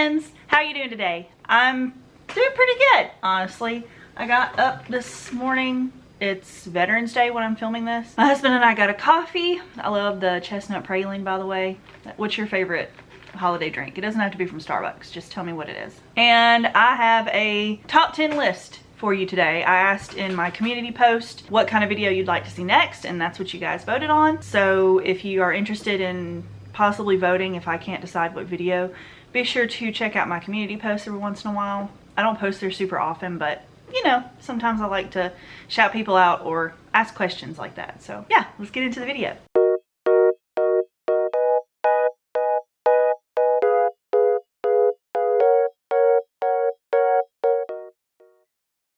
friends, how you doing today? I'm doing pretty good, honestly. I got up this morning. It's Veterans Day when I'm filming this. My husband and I got a coffee. I love the chestnut praline, by the way. What's your favorite holiday drink? It doesn't have to be from Starbucks. Just tell me what it is. And I have a top 10 list for you today. I asked in my community post what kind of video you'd like to see next, and that's what you guys voted on. So if you are interested in possibly voting if I can't decide what video, be sure to check out my community posts every once in a while. I don't post there super often, but you know, sometimes I like to shout people out or ask questions like that. So yeah, let's get into the video.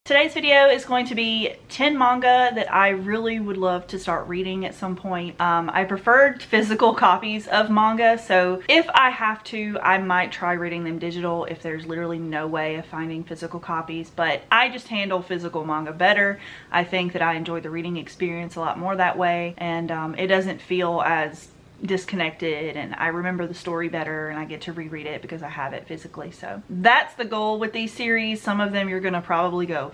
Today's video is going to be 10 manga that I really would love to start reading at some point. I preferred physical copies of manga, so if I have to, I might try reading them digital if there's literally no way of finding physical copies, but I just handle physical manga better. I think that I enjoy the reading experience a lot more that way, and it doesn't feel as disconnected, and I remember the story better, and I get to reread it because I have it physically. So that's the goal with these series. Some of them you're gonna probably go,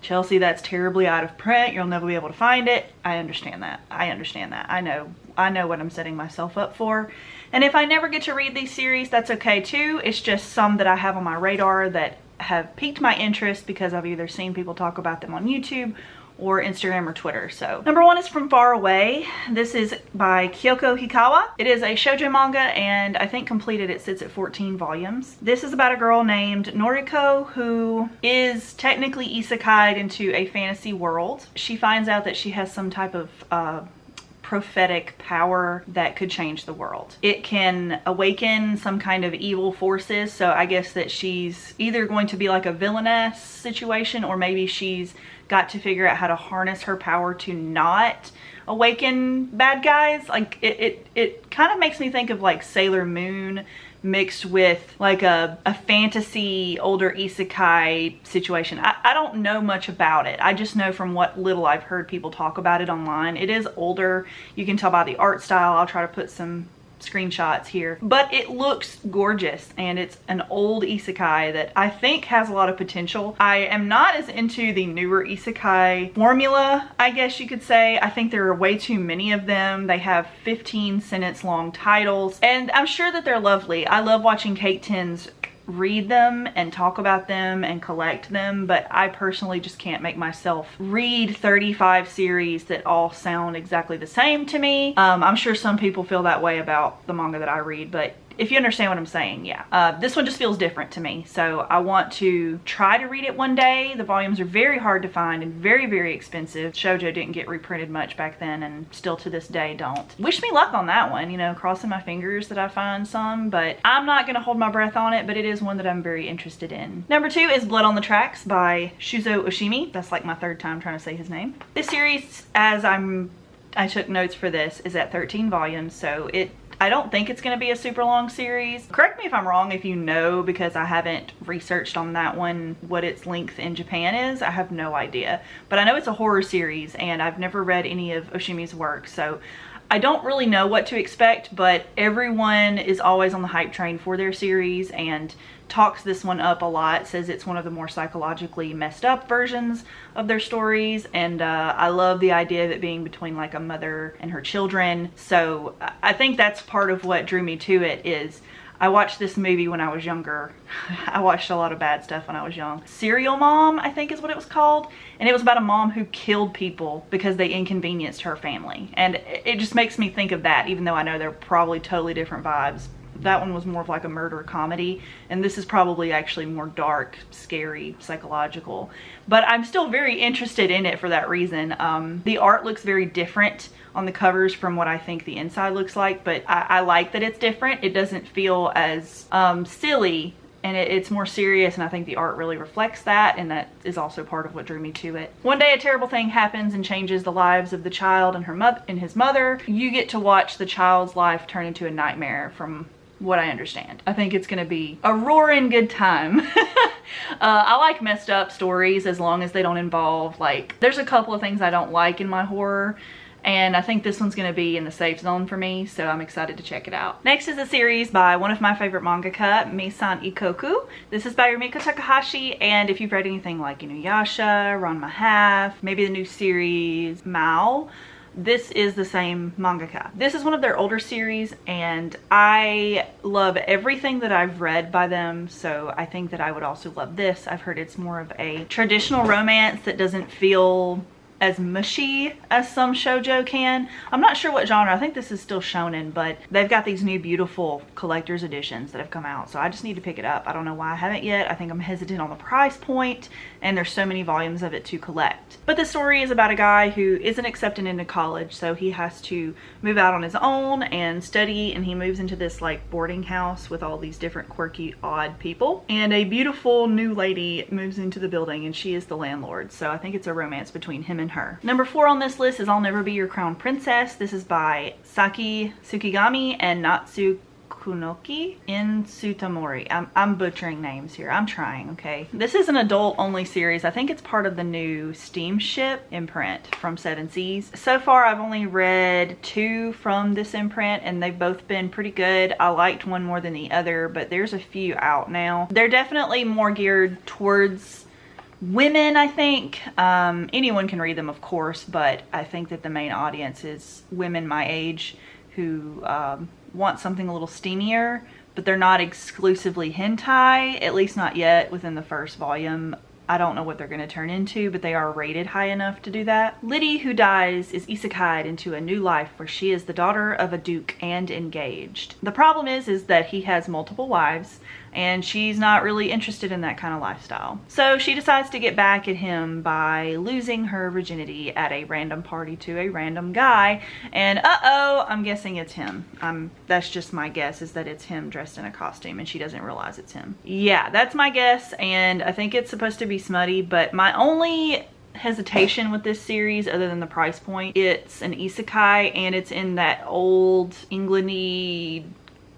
Chelsea, that's terribly out of print, you'll never be able to find it. I understand that. I know what I'm setting myself up for, and if I never get to read these series, that's okay too. It's just some that I have on my radar that have piqued my interest because I've either seen people talk about them on YouTube or Instagram or Twitter. So number one is From Far Away. This is by Kyoko Hikawa. It is a shoujo manga, and I think completed it sits at 14 volumes. This is about a girl named Noriko who is technically isekai'd into a fantasy world. She finds out that she has some type of prophetic power that could change the world. It can awaken some kind of evil forces, so I guess that she's either going to be like a villainess situation, or maybe she's got to figure out how to harness her power to not awaken bad guys. Like it kind of makes me think of like Sailor Moon mixed with like a fantasy older isekai situation. I don't know much about it. I just know from what little I've heard people talk about it online. It is older. You can tell by the art style. I'll try to put some screenshots here, but it looks gorgeous, and it's an old isekai that I think has a lot of potential. I am not as into the newer isekai formula, I guess you could say. I think there are way too many of them. They have 15-sentence long titles, and I'm sure that they're lovely. I love watching Kate Tens read them and talk about them and collect them, but I personally just can't make myself read 35 series that all sound exactly the same to me. I'm sure some people feel that way about the manga that I read, but if you understand what I'm saying, yeah. This one just feels different to me, so I want to try to read it one day. The volumes are very hard to find and very, very expensive. Shoujo didn't get reprinted much back then, and still to this day don't. Wish me luck on that one, you know, crossing my fingers that I find some, but I'm not gonna hold my breath on it, but it is one that I'm very interested in. Number two is Blood on the Tracks by Shuzo Oshimi. That's like my third time trying to say his name. This series, as I took notes for this, is at 13 volumes, so I don't think it's going to be a super long series. Correct me if I'm wrong if you know, because I haven't researched on that one what its length in Japan is. I have no idea. But I know it's a horror series, and I've never read any of Oshimi's work, so I don't really know what to expect, but everyone is always on the hype train for their series and talks this one up a lot, says it's one of the more psychologically messed up versions of their stories, and I love the idea of it being between like a mother and her children. So I think that's part of what drew me to it. Is I watched this movie when I was younger. I watched a lot of bad stuff when I was young. Serial Mom, I think is what it was called. And it was about a mom who killed people because they inconvenienced her family. And it just makes me think of that, even though I know they're probably totally different vibes. That one was more of like a murder comedy, and this is probably actually more dark, scary, psychological. But I'm still very interested in it for that reason. The art looks very different on the covers from what I think the inside looks like, but I like that it's different. It doesn't feel as silly, and it's more serious, and I think the art really reflects that, and that is also part of what drew me to it. One day a terrible thing happens and changes the lives of the child and his mother. You get to watch the child's life turn into a nightmare, from what I understand. I think it's gonna be a roaring good time. I like messed up stories as long as they don't involve, like, there's a couple of things I don't like in my horror, and I think this one's going to be in the safe zone for me, so I'm excited to check it out. Next is a series by one of my favorite mangaka, Meisan Ikoku. This is by Rumiko Takahashi, and if you've read anything like Inuyasha, Ranma Half, maybe the new series Mao, this is the same mangaka. This is one of their older series, and I love everything that I've read by them, so I think that I would also love this. I've heard it's more of a traditional romance that doesn't feel as mushy as some shoujo can. I'm not sure what genre. I think this is still shonen, but they've got these new beautiful collector's editions that have come out, so I just need to pick it up. I don't know why I haven't yet. I think I'm hesitant on the price point, and there's so many volumes of it to collect. But the story is about a guy who isn't accepted into college, so he has to move out on his own and study, and he moves into this like boarding house with all these different quirky, odd people, and a beautiful new lady moves into the building, and she is the landlord. So I think it's a romance between him and her. Number 4 on this list is I'll Never Be Your Crown Princess. This is by Saki Tsukigami and Natsu Kunoki in Sutamori. I'm butchering names here. I'm trying, okay? This is an adult only series. I think it's part of the new Steamship imprint from Seven Seas. So far I've only read 2 from this imprint, and they've both been pretty good. I liked one more than the other, but there's a few out now. They're definitely more geared towards women, I think. Anyone can read them, of course, but I think that the main audience is women my age who want something a little steamier, but they're not exclusively hentai, at least not yet within the first volume. I don't know what they're going to turn into, but they are rated high enough to do that. Liddy, who dies, is isekai'd into a new life where she is the daughter of a duke and engaged. The problem is that he has multiple wives, and she's not really interested in that kind of lifestyle. So she decides to get back at him by losing her virginity at a random party to a random guy, and uh-oh, I'm guessing it's him. That's just my guess, is that it's him dressed in a costume and she doesn't realize it's him. Yeah, that's my guess, and I think it's supposed to be smutty, but my only hesitation with this series, other than the price point, it's an isekai and it's in that old England-y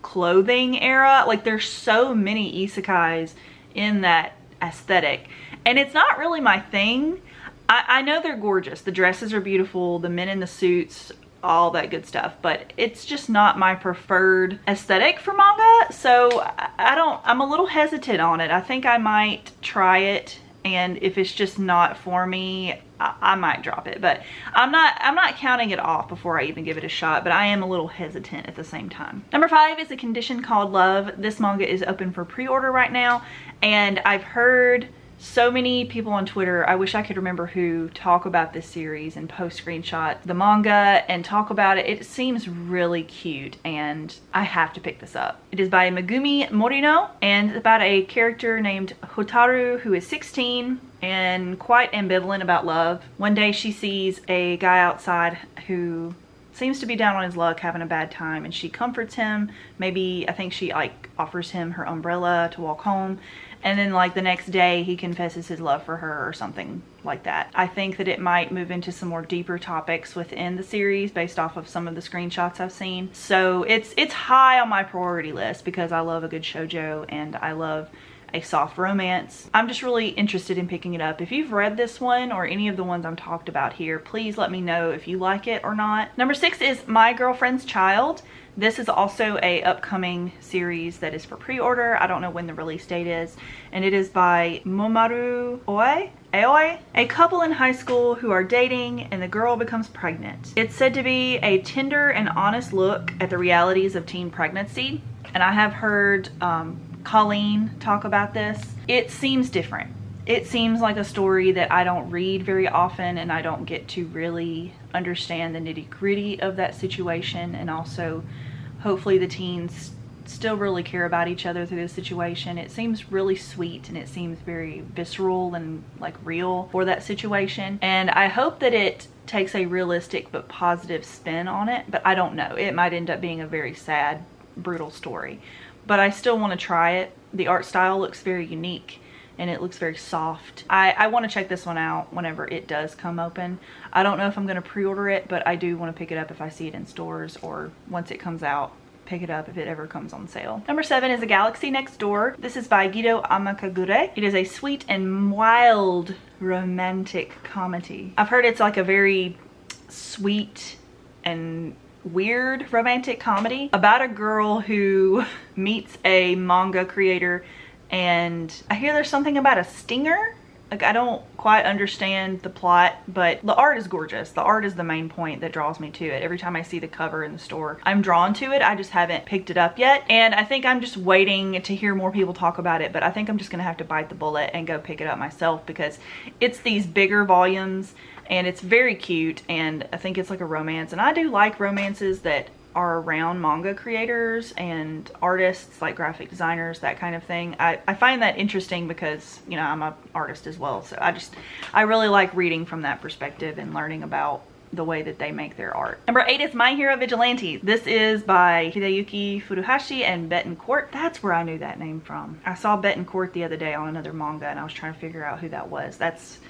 clothing era. Like, there's so many isekais in that aesthetic, and it's not really my thing. I know they're gorgeous, the dresses are beautiful, the men in the suits, all that good stuff, but it's just not my preferred aesthetic for manga, so I'm a little hesitant on it. I think I might try it, and if it's just not for me, I might drop it, but I'm not counting it off before I even give it a shot, but I am a little hesitant at the same time. Number 5 is A Condition Called Love. This manga is open for pre-order right now, and I've heard so many people on Twitter, I wish I could remember who, talk about this series and post screenshot the manga and talk about it. It seems really cute, and I have to pick this up. It is by Megumi Morino, and it's about a character named Hotaru who is 16 and quite ambivalent about love. One day she sees a guy outside who seems to be down on his luck, having a bad time, and she comforts him. Maybe, I think she like offers him her umbrella to walk home, and then like the next day he confesses his love for her or something like that. I think that it might move into some more deeper topics within the series based off of some of the screenshots I've seen. So it's high on my priority list because I love a good shoujo and I love a soft romance. I'm just really interested in picking it up. If you've read this one or any of the ones I'm talked about here, please let me know if you like it or not. Number 6 is My Girlfriend's Child. This is also a upcoming series that is for pre-order. I don't know when the release date is, and it is by Momaru Aoi, a couple in high school who are dating and the girl becomes pregnant. It's said to be a tender and honest look at the realities of teen pregnancy, and I have heard Colleen talk about this. It seems different. It seems like a story that I don't read very often, and I don't get to really understand the nitty-gritty of that situation, and also hopefully the teens still really care about each other through this situation. It seems really sweet, and it seems very visceral and like real for that situation, and I hope that it takes a realistic but positive spin on it, but I don't know. It might end up being a very sad, brutal story, but I still want to try it. The art style looks very unique and it looks very soft. I want to check this one out whenever it does come open. I don't know if I'm going to pre-order it, but I do want to pick it up if I see it in stores, or once it comes out, pick it up if it ever comes on sale. Number 7 is A Galaxy Next Door. This is by Guido Amakagure. It is a sweet and wild romantic comedy. I've heard it's like a very sweet and weird romantic comedy about a girl who meets a manga creator, and I hear there's something about a stinger. Like, I don't quite understand the plot, but the art is gorgeous. The art is the main point that draws me to it. Every time I see the cover in the store, I'm drawn to it. I just haven't picked it up yet. And I think I'm just waiting to hear more people talk about it, but I think I'm just gonna have to bite the bullet and go pick it up myself, because it's these bigger volumes and it's very cute, and I think it's like a romance. And I do like romances that are around manga creators and artists, like graphic designers, that kind of thing. I find that interesting because, you know, I'm an artist as well. So I really like reading from that perspective and learning about the way that they make their art. Number 8 is My Hero Vigilantes. This is by Hideyuki Furuhashi and Betancourt. That's where I knew that name from. I saw Betancourt the other day on another manga and I was trying to figure out who that was. That's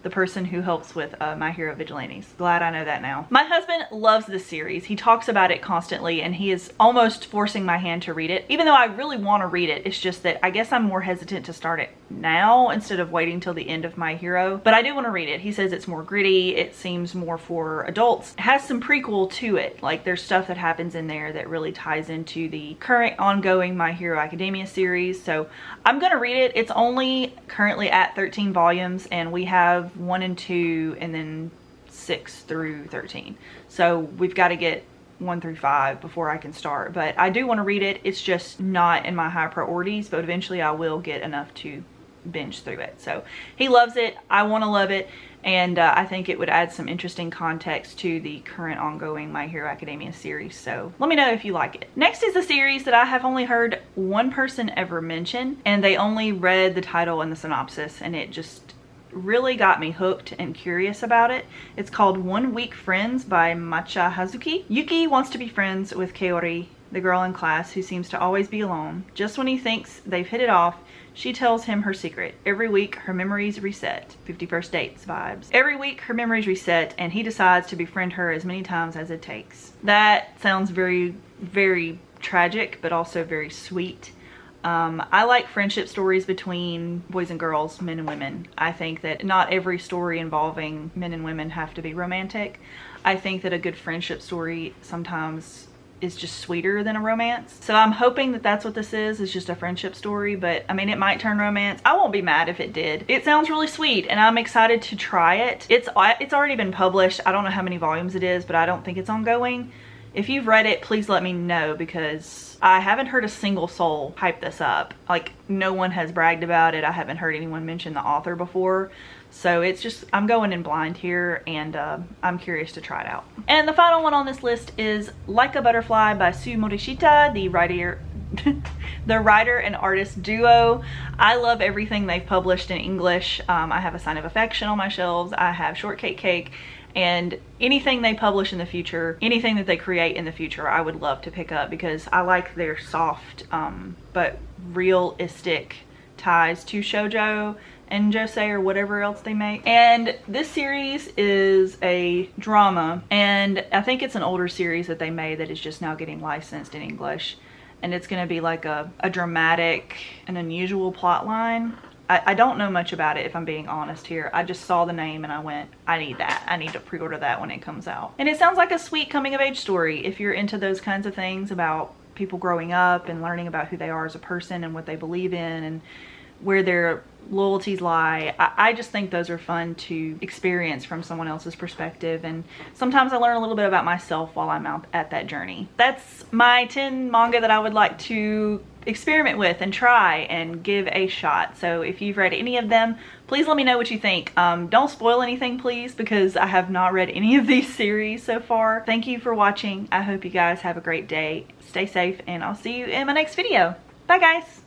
the person who helps with My Hero Vigilantes. Glad I know that now. My husband loves this series. He talks about it constantly and he is almost forcing my hand to read it, even though I really want to read it. It's just that I guess I'm more hesitant to start it now instead of waiting till the end of My Hero, but I do want to read it. He says it's more gritty, it seems more for adults. It has some prequel to it, like there's stuff that happens in there that really ties into the current ongoing My Hero Academia series, so I'm gonna read it. It's only currently at 13 volumes and we have 1 and 2 and then 6 through 13, so we've got to get 1 through 5 before I can start. But I do want to read it. It's just not in my high priorities, but eventually I will get enough to binge through it. So he loves it, I want to love it, and I think it would add some interesting context to the current ongoing My Hero Academia series. So let me know if you like it. Next is a series that I have only heard one person ever mention, and they only read the title and the synopsis, and it just really got me hooked and curious about it. It's called 1 Week Friends by Matcha Hazuki. Yuki wants to be friends with Kaori, the girl in class who seems to always be alone. Just when he thinks they've hit it off, she tells him her secret. Every week, her memories reset. 51st Dates vibes. Every week, her memories reset, and he decides to befriend her as many times as it takes. That sounds very, very tragic, but also very sweet. I like friendship stories between boys and girls, men and women. I think that not every story involving men and women have to be romantic. I think that a good friendship story sometimes is just sweeter than a romance. So I'm hoping that that's what this is just a friendship story, but I mean, it might turn romance. I won't be mad if it did. It sounds really sweet and I'm excited to try it. It's already been published. I don't know how many volumes it is, but I don't think it's ongoing. If you've read it, please let me know, because I haven't heard a single soul hype this up. Like, no one has bragged about it. I haven't heard anyone mention the author before. So it's just, I'm going in blind here, and I'm curious to try it out. And the final one on this list is Like a Butterfly by Sue Morishita, the writer and artist duo. I love everything they've published in English. I have A Sign of Affection on my shelves. I have Shortcake Cake. And anything they publish in the future, anything that they create in the future, I would love to pick up, because I like their soft but realistic ties to shoujo and josei or whatever else they make. And this series is a drama, and I think it's an older series that they made that is just now getting licensed in English, and it's going to be like a dramatic and unusual plot line. I don't know much about it, if I'm being honest here. I just saw the name and I went, I need that. I need to pre-order that when it comes out. And it sounds like a sweet coming of age story if you're into those kinds of things about people growing up and learning about who they are as a person and what they believe in and where their loyalties lie. I just think those are fun to experience from someone else's perspective, and sometimes I learn a little bit about myself while I'm out at that journey. That's my 10 manga that I would like to experiment with and try and give a shot. So if you've read any of them, please let me know what you think. Don't spoil anything, please, because I have not read any of these series so far. Thank you for watching. I hope you guys have a great day. Stay safe, and I'll see you in my next video. Bye, guys.